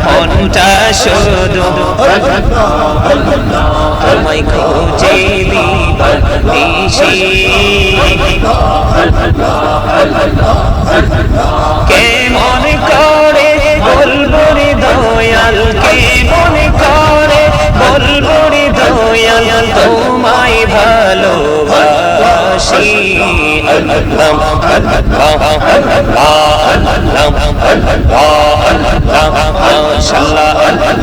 মনটা শুধু তোমায় খুঁজে দিবার দিশি কেমন করে বলবো রে দয়াল কেমন করে বলবো রে দয়াল তোমায় ভালোবাসি আল্লাহ আল্লাহ আল্লাহ আল্লাহ মাশাআল্লাহ আল্লাহ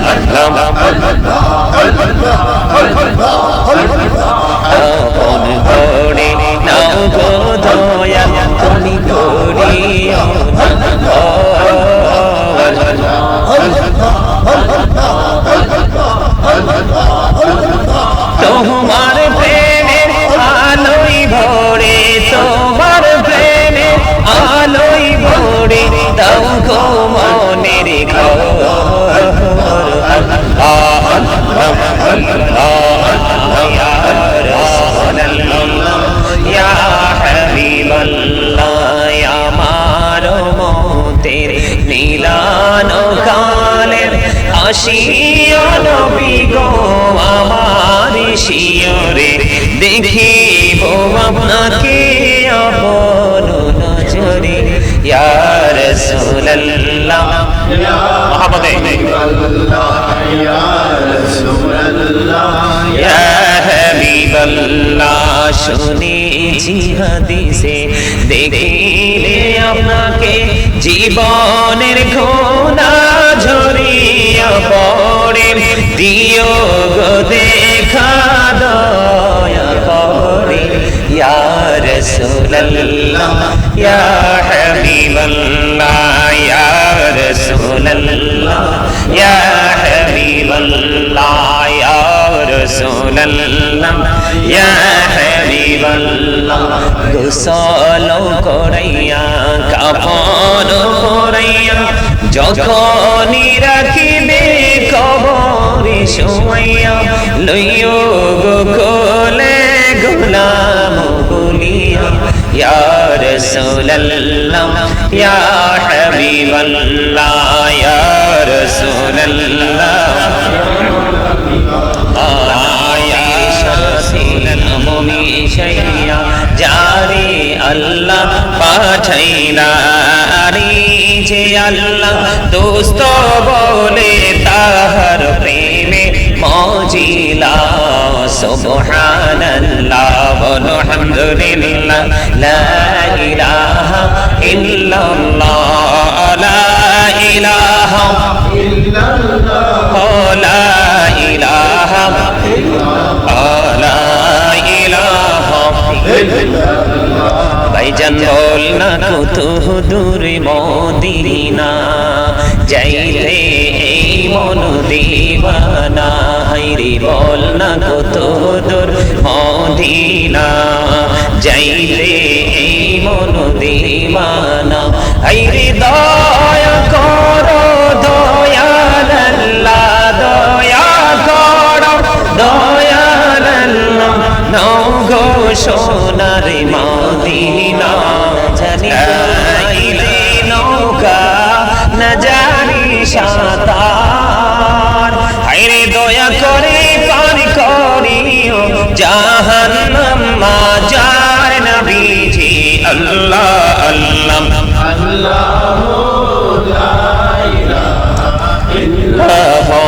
আল্লাহ আপন করে নাও গো দয়াল তুমি করিও তোমার প্রেমের আলোয় ভরে তোমার প্রেমের আলোয় ভরে দাও গো মনের ঘর ইয়া হাবিবাল্লাহ আমার মতের নীলানো কালের আসিও নবী গো আমার শিয়রে দেখিব আপনাকে আপন নজরে ইয়া রাসূলুল্লাহ মুহাম্মদে ইয়া রাসূলুল্লাহ ইয়া হাবিবাল্লাহ শুনেছি হাদিসে দেখিলে আপনাকে জীবনের ঘোনা ঝরিয়া পড়ে দিও গো দেখা দয়া করে ইয়া রাসূলুল্লাহ ইয়া হাবিবাল্লাহ ইয়া রাসূলুল্লাহ ইয়া হাবিবাল্লাহ ইয়া রাসূলুল্লাহ ইয়া হাবিবাল্লাহ গোসল করাইয়া কাফন পরাইয়া যখনই রাখিবে কবরে শোয়াইয়া লইও গো কোলে গোলাম বলিয়া ইয়া রাসূলুল্লাহ ইয়া হাবিবাল্লাহ ইয়া রাসূলুল্লাহ যারে আল্লাহ পাঠাইলা যে আল্লাহ দোস্ত বলে তাহার প্রেমে মজিলা সুবহানাল্লাহ বলো আলহামদুলিল্লাহ লা ইলাহা ইল্লাল্লাহ লা ইলাহা ইল্লাল্লাহ লা ইলাহা ইল্লাল্লাহ লা ইলাহা ইল্লাল্লাহ ভাইজান বল না কত দূরে মদিনা যাইতে এই মন দিবানা হাইরে বল না কত দূর মদিনা যাইতে এই মন দিবানা হাইরে দয়া করো দয়াল আল্লাহ দয়া করো দয়াল আল্লাহ নাও গো সোনার মদিনা জানিলে নৌকা না জানি সাঁতার হায়রে দয়া করে পার করিও জাহান্নাম মাজার নবীজি আল্লাহ আল্লাহ আল্লাহু লা ইলাহা ইল্লাল্লাহ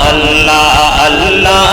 আল্লাহ আল্লাহ